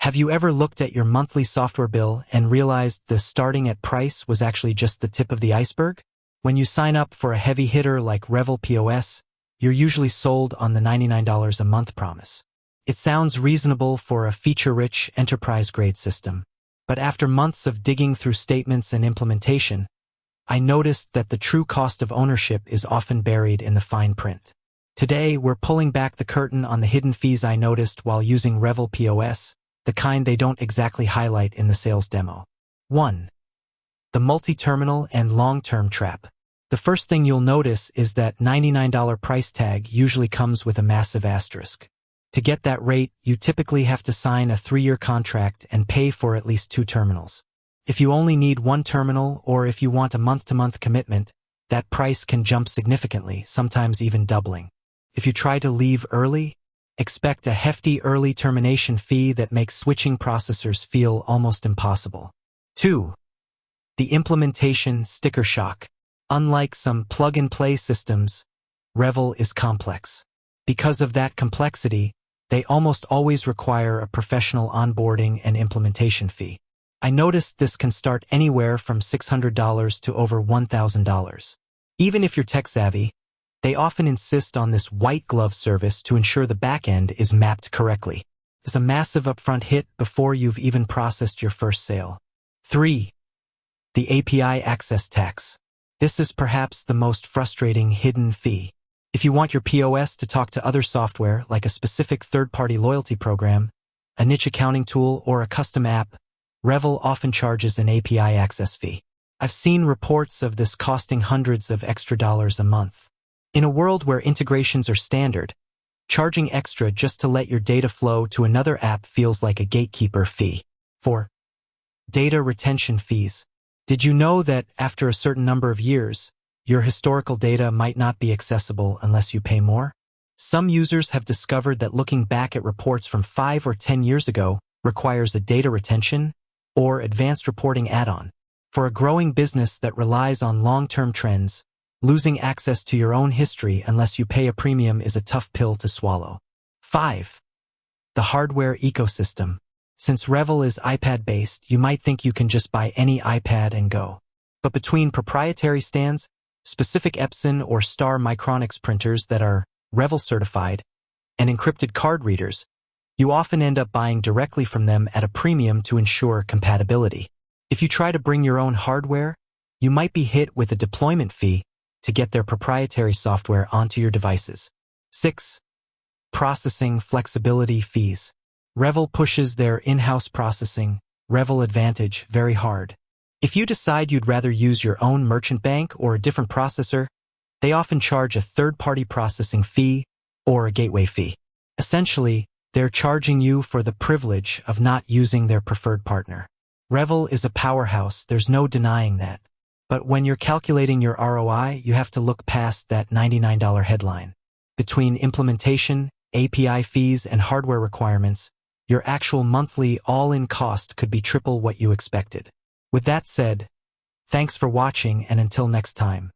Have you ever looked at your monthly software bill and realized the starting at price was actually just the tip of the iceberg? When you sign up for a heavy hitter like Revel POS, you're usually sold on the $99 a month promise. It sounds reasonable for a feature-rich, enterprise-grade system. But after months of digging through statements and implementation, I noticed that the true cost of ownership is often buried in the fine print. Today, we're pulling back the curtain on the hidden fees I noticed while using Revel POS, the kind they don't exactly highlight in the sales demo. 1. The multi-terminal and long-term trap. The first thing you'll notice is that $99 price tag usually comes with a massive asterisk. To get that rate, you typically have to sign a 3-year contract and pay for at least 2 terminals. If you only need 1 terminal or if you want a month-to-month commitment, that price can jump significantly, sometimes even doubling. If you try to leave early, expect a hefty early termination fee that makes switching processors feel almost impossible. 2. The implementation sticker shock. Unlike some plug-and-play systems, Revel is complex. Because of that complexity, they almost always require a professional onboarding and implementation fee. I noticed this can start anywhere from $600 to over $1,000. Even if you're tech-savvy, they often insist on this white glove service to ensure the back-end is mapped correctly. It's a massive upfront hit before you've even processed your first sale. 3. The API access tax. This is perhaps the most frustrating hidden fee. If you want your POS to talk to other software like a specific third-party loyalty program, a niche accounting tool, or a custom app, Revel often charges an API access fee. I've seen reports of this costing hundreds of extra dollars a month. In a world where integrations are standard, charging extra just to let your data flow to another app feels like a gatekeeper fee. 4. Data retention fees. Did you know that after a certain number of years, your historical data might not be accessible unless you pay more? Some users have discovered that looking back at reports from 5 or 10 years ago requires a data retention or advanced reporting add-on. For a growing business that relies on long-term trends, losing access to your own history unless you pay a premium is a tough pill to swallow. 5. The hardware ecosystem. Since Revel is iPad-based, you might think you can just buy any iPad and go. But between proprietary stands, specific Epson or Star Micronics printers that are Revel certified, and encrypted card readers, you often end up buying directly from them at a premium to ensure compatibility. If you try to bring your own hardware, you might be hit with a deployment fee to get their proprietary software onto your devices. 6. Processing flexibility fees. Revel pushes their in-house processing, Revel Advantage, very hard. If you decide you'd rather use your own merchant bank or a different processor, they often charge a third-party processing fee or a gateway fee. Essentially, they're charging you for the privilege of not using their preferred partner. Revel is a powerhouse, there's no denying that. But when you're calculating your ROI, you have to look past that $99 headline. Between implementation, API fees, and hardware requirements, your actual monthly all-in cost could be triple what you expected. With that said, thanks for watching, and until next time.